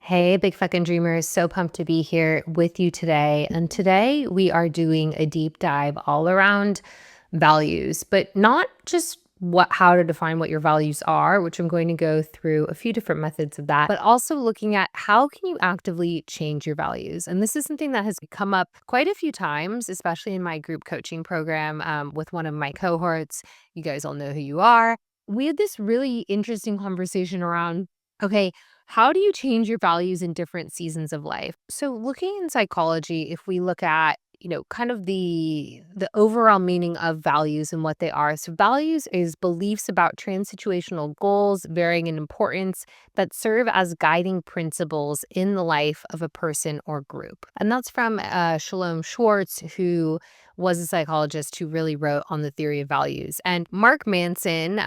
Hey, big fucking dreamers. So pumped to be here with you today. And today we are doing a deep dive all around values, but not just how to define what your values are, which I'm going to go through a few different methods of that, but also looking at how can you actively change your values. And this is something that has come up quite a few times, especially in my group coaching program with one of my cohorts. You guys all know who you are. We had this really interesting conversation around, okay, how do you change your values in different seasons of life? So looking in psychology, if we look at, kind of the overall meaning of values and what they are. So values is beliefs about transsituational goals varying in importance that serve as guiding principles in the life of a person or group. And that's from Shalom Schwartz, who was a psychologist who really wrote on the theory of values. And Mark Manson,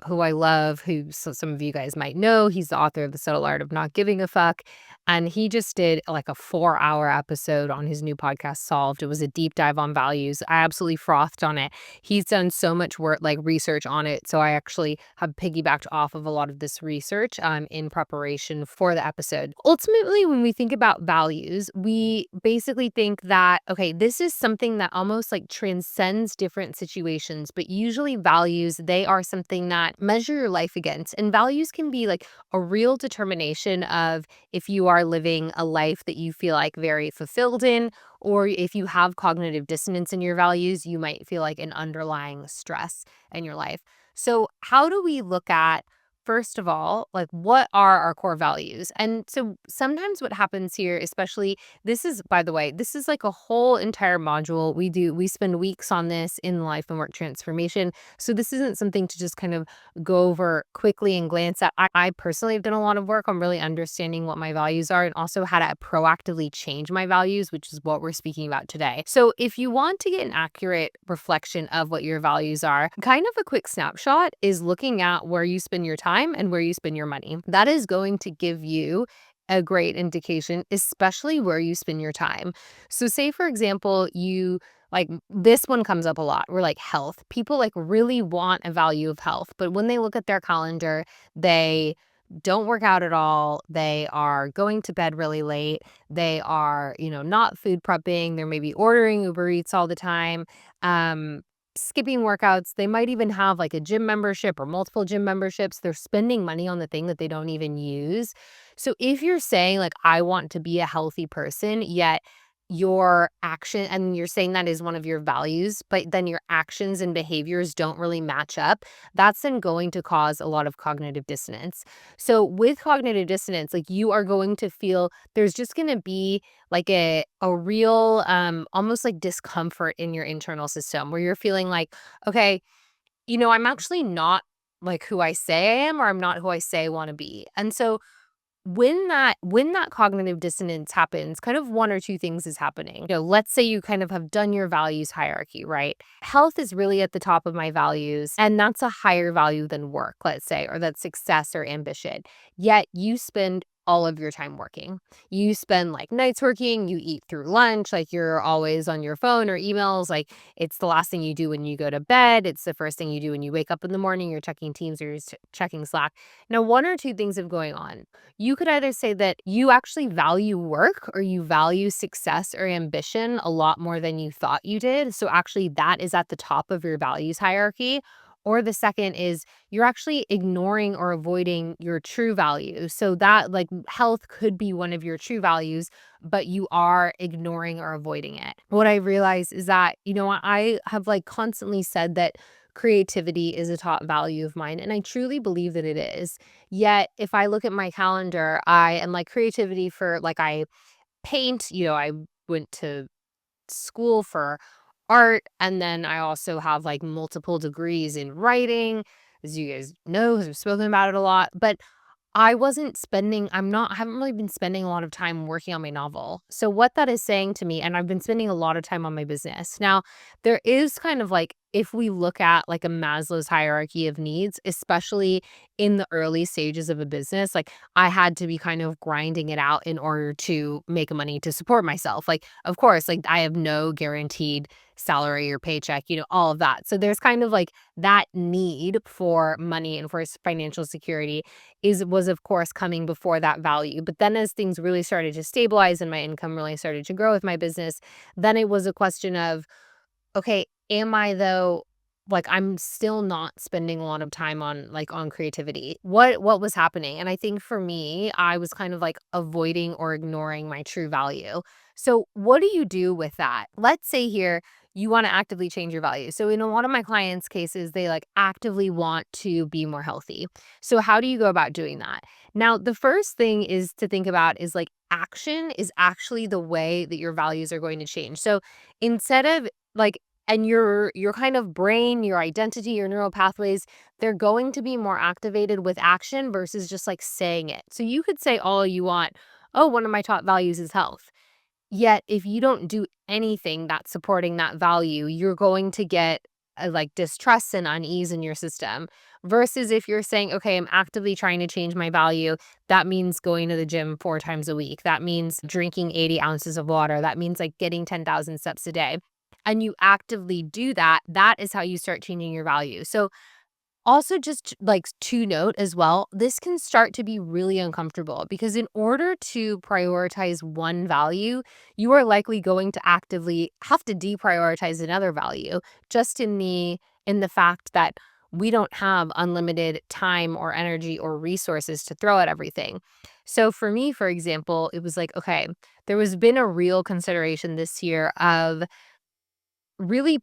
who I love, who some of you guys might know, he's the author of The Subtle Art of Not Giving a Fuck. And he just did like a 4-hour episode on his new podcast, Solved. It was a deep dive on values. I absolutely frothed on it. He's done so much work, like research on it. So I actually have piggybacked off of a lot of this research in preparation for the episode. Ultimately, when we think about values, we basically think that, okay, this is something that almost like transcends different situations, but usually values, they are something that measure your life against. And values can be like a real determination of if you are living a life that you feel like very fulfilled in, or if you have cognitive dissonance in your values, you might feel like an underlying stress in your life. So, how do we look at, first of all, like what are our core values? And so sometimes what happens here, especially this is, by the way, this is like a whole entire module. We spend weeks on this in life and work transformation. So this isn't something to just kind of go over quickly and glance at. I personally have done a lot of work on really understanding what my values are and also how to proactively change my values, which is what we're speaking about today. So if you want to get an accurate reflection of what your values are, kind of a quick snapshot is looking at where you spend your time and where you spend your money. That is going to give you a great indication, especially where you spend your time. So say, for example, you like this one comes up a lot. We're like health. People like really want a value of health, but when they look at their calendar, they don't work out at all. They are going to bed really late. They are, not food prepping. They're maybe ordering Uber Eats all the time. Skipping workouts. They might even have like a gym membership or multiple gym memberships. They're spending money on the thing that they don't even use. So if you're saying like, I want to be a healthy person, yet your action and you're saying that is one of your values, but then your actions and behaviors don't really match up, that's then going to cause a lot of cognitive dissonance. So with cognitive dissonance, like you are going to feel there's just going to be like a real almost like discomfort in your internal system where you're feeling like, okay, I'm actually not like who I say I am, or I'm not who I say I want to be. And so when that cognitive dissonance happens, kind of one or two things is happening. Let's say you kind of have done your values hierarchy, right? Health is really at the top of my values, and that's a higher value than work, let's say, or that's success or ambition. Yet you spend all of your time working. You spend like nights working, you eat through lunch, like you're always on your phone or emails, like it's the last thing you do when you go to bed. It's the first thing you do when you wake up in the morning, you're checking Teams or you're checking Slack. Now, one or two things are going on. You could either say that you actually value work or you value success or ambition a lot more than you thought you did. So actually that is at the top of your values hierarchy. Or the second is you're actually ignoring or avoiding your true values. So that like health could be one of your true values, but you are ignoring or avoiding it. What I realize is that, I have like constantly said that creativity is a top value of mine, and I truly believe that it is. Yet, if I look at my calendar, I am like creativity for like I paint, I went to school for art, and then I also have like multiple degrees in writing, as you guys know, because we've spoken about it a lot. But I haven't really been spending a lot of time working on my novel. So what that is saying to me, and I've been spending a lot of time on my business. Now, there is kind of like if we look at like a Maslow's hierarchy of needs, especially in the early stages of a business, like I had to be kind of grinding it out in order to make money to support myself. Like, of course, like I have no guaranteed salary or paycheck, all of that. So there's kind of like that need for money and for financial security was of course coming before that value. But then as things really started to stabilize and my income really started to grow with my business, then it was a question of, okay, am I though, like I'm still not spending a lot of time on creativity. What was happening? And I think for me, I was kind of like avoiding or ignoring my true value. So what do you do with that? Let's say here you want to actively change your value. So in a lot of my clients' cases, they like actively want to be more healthy. So how do you go about doing that? Now, the first thing is to think about is like action is actually the way that your values are going to change. So instead of like and your kind of brain, your identity, your neural pathways, they're going to be more activated with action versus just like saying it. So you could say all you want, oh, one of my top values is health. Yet if you don't do anything that's supporting that value, you're going to get like distrust and unease in your system. Versus if you're saying, okay, I'm actively trying to change my value, that means going to the gym 4 times a week. That means drinking 80 ounces of water. That means like getting 10,000 steps a day. And you actively do that, that is how you start changing your value. So also, just like to note as well, this can start to be really uncomfortable because in order to prioritize one value, you are likely going to actively have to deprioritize another value just in the fact that we don't have unlimited time or energy or resources to throw at everything. So for me, for example, it was like, okay, there was been a real consideration this year of really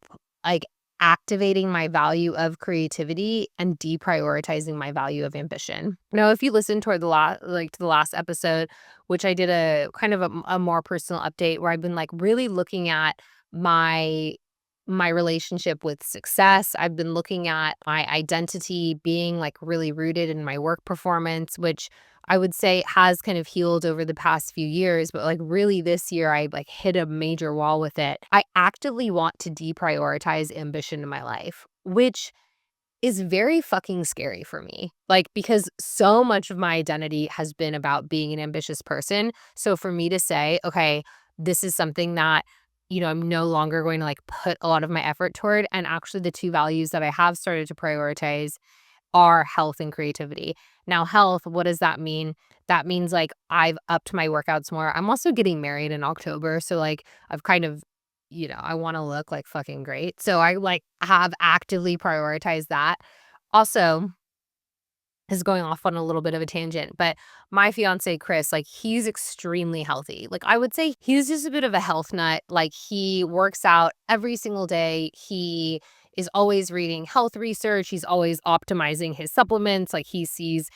like activating my value of creativity and deprioritizing my value of ambition. Now, if you listen toward to the last episode, which I did a kind of a more personal update where I've been like really looking at my my relationship with success. I've been looking at my identity being like really rooted in my work performance, which I would say has kind of healed over the past few years, but like really this year I like hit a major wall with it. I actively want to deprioritize ambition in my life, which is very fucking scary for me. Like, because so much of my identity has been about being an ambitious person. So for me to say, okay, this is something that, I'm no longer going to like put a lot of my effort toward. And actually, the two values that I have started to prioritize are health and creativity. Now, health, what does that mean? That means like I've upped my workouts more. I'm also getting married in October. So like I've kind of, I want to look like fucking great. So I like have actively prioritized that. Also, is going off on a little bit of a tangent, but my fiance, Chris, like he's extremely healthy. Like I would say he's just a bit of a health nut. Like he works out every single day. He is always reading health research. He's always optimizing his supplements. Like he sees,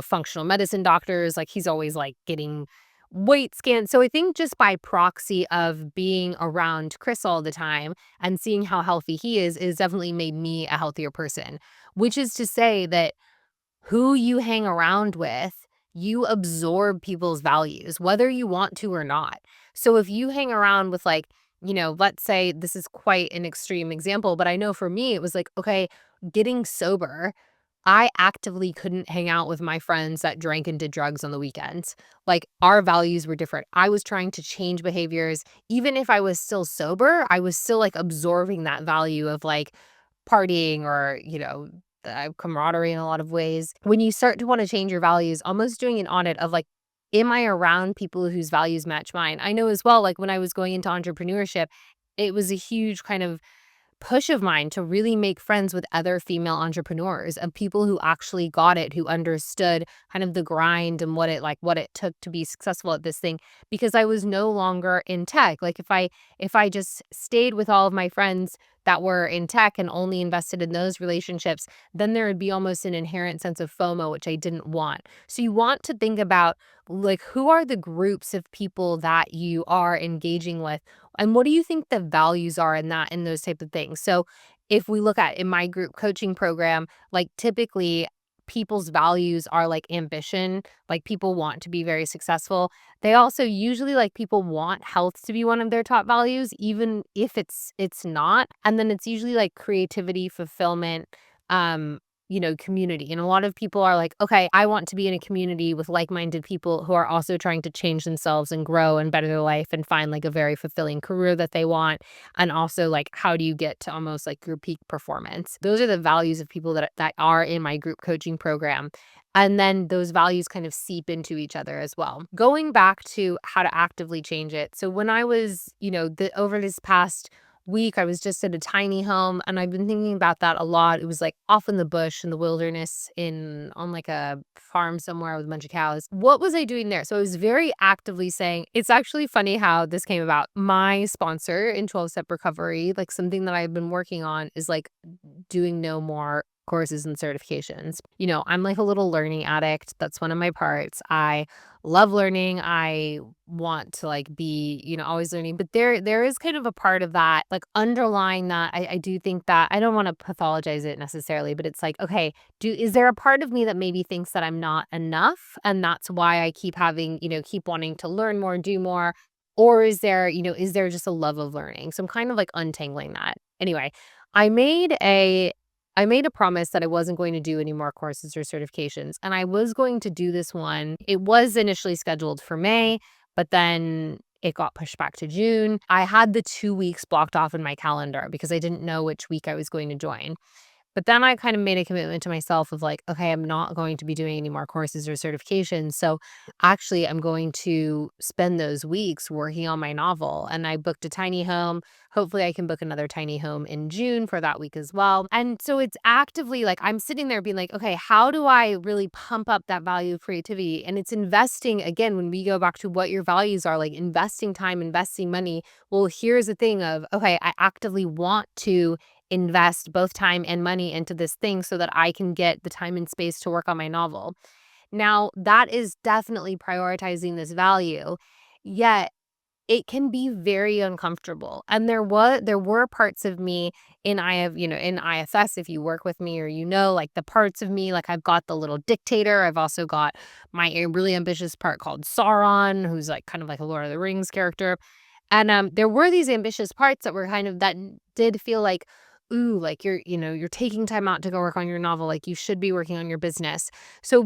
functional medicine doctors. Like he's always like getting weight scans. So I think just by proxy of being around Chris all the time and seeing how healthy he is definitely made me a healthier person, which is to say that who you hang around with, you absorb people's values, whether you want to or not. So if you hang around with like, let's say this is quite an extreme example, but I know for me, it was like, okay, getting sober, I actively couldn't hang out with my friends that drank and did drugs on the weekends. Like our values were different. I was trying to change behaviors. Even if I was still sober, I was still like absorbing that value of like partying or, camaraderie in a lot of ways. When you start to want to change your values, almost doing an audit of like, am I around people whose values match mine? I know as well, like when I was going into entrepreneurship, it was a huge kind of push of mine to really make friends with other female entrepreneurs, of people who actually got it, who understood kind of the grind and what it took to be successful at this thing, because I was no longer in tech. Like if I just stayed with all of my friends that were in tech and only invested in those relationships, then there would be almost an inherent sense of FOMO, which I didn't want. So you want to think about like, who are the groups of people that you are engaging with, and what do you think the values are in those type of things? So if we look at in my group coaching program, like typically people's values are like ambition, like people want to be very successful. They also usually like people want health to be one of their top values, even if it's not. And then it's usually like creativity, fulfillment, um, community. And a lot of people are like, okay, I want to be in a community with like-minded people who are also trying to change themselves and grow and better their life and find like a very fulfilling career that they want. And also like how do you get to almost like your peak performance? Those are the values of people that are in my group coaching program. And then those values kind of seep into each other as well. Going back to how to actively change it. So when I was, over this past week, I was just at a tiny home and I've been thinking about that a lot. It was like off in the bush in the wilderness on like a farm somewhere with a bunch of cows. What was I doing there? So I was very actively saying, it's actually funny how this came about. My sponsor in 12-step recovery, like something that I've been working on is like doing no more courses and certifications. I'm like a little learning addict. That's one of my parts. I love learning. I want to like be, always learning. But there is kind of a part of that, like underlying that. I do think that I don't want to pathologize it necessarily, but it's like, okay, is there a part of me that maybe thinks that I'm not enough? And that's why I keep having, keep wanting to learn more, do more. Or is there just a love of learning? So I'm kind of like untangling that. Anyway, I made a I made a promise that I wasn't going to do any more courses or certifications, and I was going to do this one. It was initially scheduled for May, but then it got pushed back to June. I had the 2 weeks blocked off in my calendar because I didn't know which week I was going to join. But then I kind of made a commitment to myself of like, okay, I'm not going to be doing any more courses or certifications. So actually, I'm going to spend those weeks working on my novel. And I booked a tiny home. Hopefully, I can book another tiny home in June for that week as well. And so it's actively like I'm sitting there being like, okay, how do I really pump up that value of creativity? And it's investing again, when we go back to what your values are, like investing time, investing money. Well, here's the thing of, okay, I actively want to invest both time and money into this thing so that I can get the time and space to work on my novel. Now, that is definitely prioritizing this value, yet it can be very uncomfortable. And there were parts of me in IFS, if you work with me or like the parts of me, like I've got the little dictator. I've also got my really ambitious part called Sauron, who's like kind of like a Lord of the Rings character. And, there were these ambitious parts that were kind of that did feel like, "Ooh, like you're taking time out to go work on your novel, like you should be working on your business." So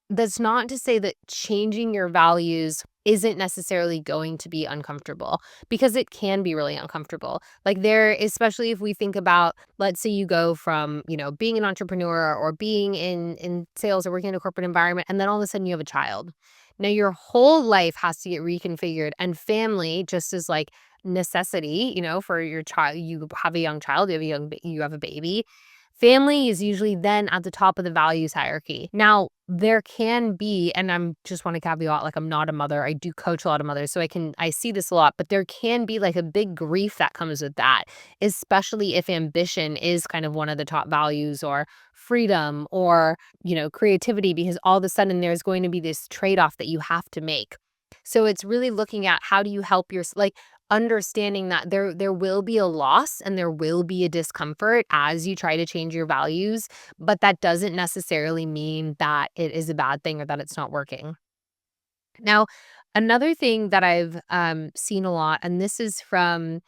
that's not to say that changing your values isn't necessarily going to be uncomfortable, because it can be really uncomfortable. Like especially if we think about, let's say you go from, being an entrepreneur or being in sales or working in a corporate environment, and then all of a sudden you have a child. Now your whole life has to get reconfigured, and family just as like necessity, for your child. You have a young child, you have a baby. Family is usually then at the top of the values hierarchy. Now, there can be, and I'm just want to caveat, like I'm not a mother. I do coach a lot of mothers, so I see this a lot, but there can be like a big grief that comes with that, especially if ambition is kind of one of the top values, or freedom, or, creativity, because all of a sudden there's going to be this trade-off that you have to make. So it's really looking at how do you help like understanding that there will be a loss and there will be a discomfort as you try to change your values, but that doesn't necessarily mean that it is a bad thing or that it's not working. Now, another thing that I've seen a lot, and this is from,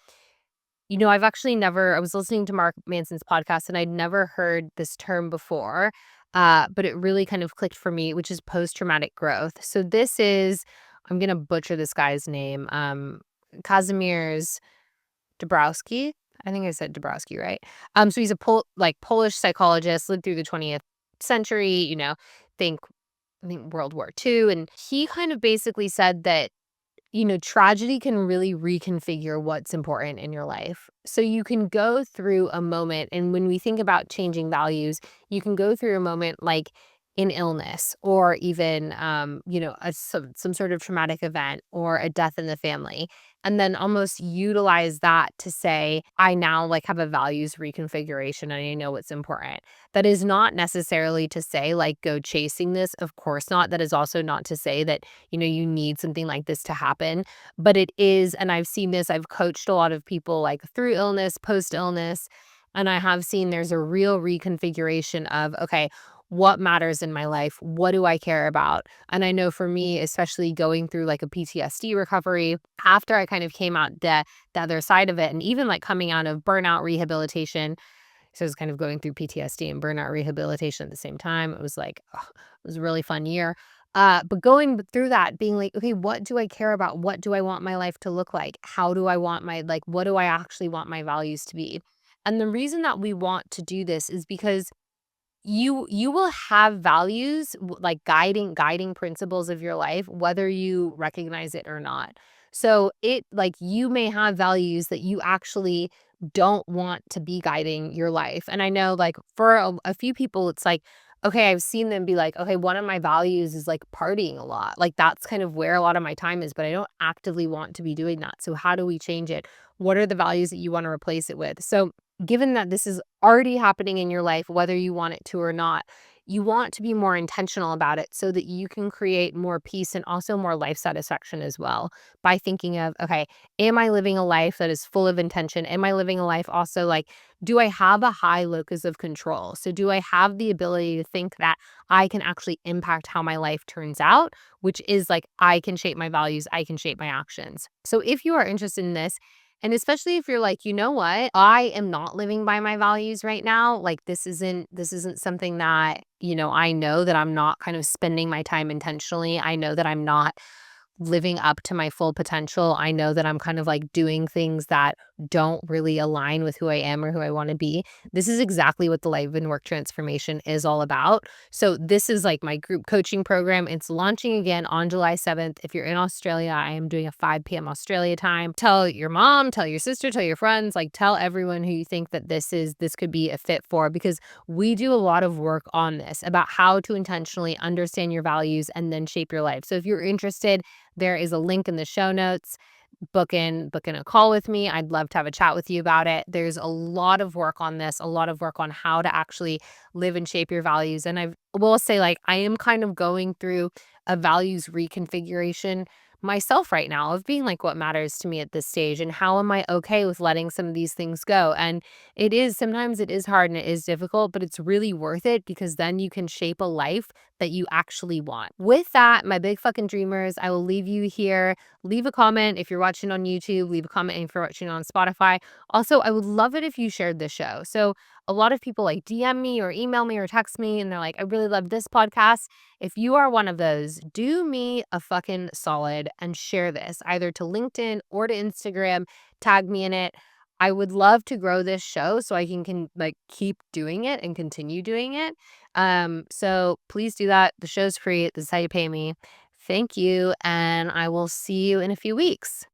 I've actually never, I was listening to Mark Manson's podcast and I'd never heard this term before, but it really kind of clicked for me, which is post-traumatic growth. So this is, I'm going to butcher this guy's name, Kazimierz Dabrowski. I think I said Dabrowski, right? So he's a Polish psychologist, lived through the 20th century, think I think World War II. And he kind of basically said that, tragedy can really reconfigure what's important in your life. So you can go through a moment, and when we think about changing values, you can go through a moment like an illness, or even, some sort of traumatic event or a death in the family, and then almost utilize that to say, I now like have a values reconfiguration and I know what's important. That is not necessarily to say like go chasing this. Of course not. That is also not to say that, you need something like this to happen. But it is, and I've seen this, I've coached a lot of people like through illness, post illness, and I have seen there's a real reconfiguration of, okay, what matters in my life? What do I care about? And I know for me, especially going through like a PTSD recovery, after I kind of came out the other side of it, and even like coming out of burnout rehabilitation, so I was kind of going through PTSD and burnout rehabilitation at the same time. It was like, ugh, it was a really fun year. But going through that, being like, okay, what do I care about? What do I want my life to look like? How do I want my, like, what do I actually want my values to be? And the reason that we want to do this is because you will have values, like guiding principles of your life, whether you recognize it or not. So it like you may have values that you actually don't want to be guiding your life. And I know like for a few people, it's like, okay, I've seen them be like, okay, one of my values is like partying a lot. Like that's kind of where a lot of my time is, but I don't actively want to be doing that. So how do we change it? What are the values that you want to replace it with? So given that this is already happening in your life, whether you want it to or not, you want to be more intentional about it so that you can create more peace and also more life satisfaction as well by thinking of, okay, am I living a life that is full of intention? Am I living a life also like, do I have a high locus of control? So, do I have the ability to think that I can actually impact how my life turns out, which is like, I can shape my values, I can shape my actions. So, if you are interested in this, and especially if you're like, you know what? I am not living by my values right now. Like this isn't something that, I know that I'm not kind of spending my time intentionally. I know that I'm not living up to my full potential. I know that I'm kind of like doing things that don't really align with who I am or who I want to be. This is exactly what the Life and Work Transformation is all about. So, this is like my group coaching program. It's launching again on July 7th. If you're in Australia, I am doing a 5 p.m. Australia time. Tell your mom, tell your sister, tell your friends, like tell everyone who you think that this could be a fit for, because we do a lot of work on this about how to intentionally understand your values and then shape your life. So, if you're interested, there is a link in the show notes. Book in a call with me. I'd love to have a chat with you about it. There's a lot of work on this, a lot of work on how to actually live and shape your values. And I will say, like, I am kind of going through a values reconfiguration myself right now of being like, what matters to me at this stage, and how am I okay with letting some of these things go? And sometimes it is hard and it is difficult, but it's really worth it because then you can shape a life that you actually want. With that, my big fucking dreamers, I will leave you here. Leave a comment if you're watching on YouTube, leave a comment if you're watching on Spotify. Also, I would love it if you shared the show. So, a lot of people like DM me or email me or text me and they're like, I really love this podcast. If you are one of those, do me a fucking solid and share this either to LinkedIn or to Instagram. Tag me in it. I would love to grow this show so I can like keep doing it and continue doing it. So please do that. The show's free. This is how you pay me. Thank you, and I will see you in a few weeks.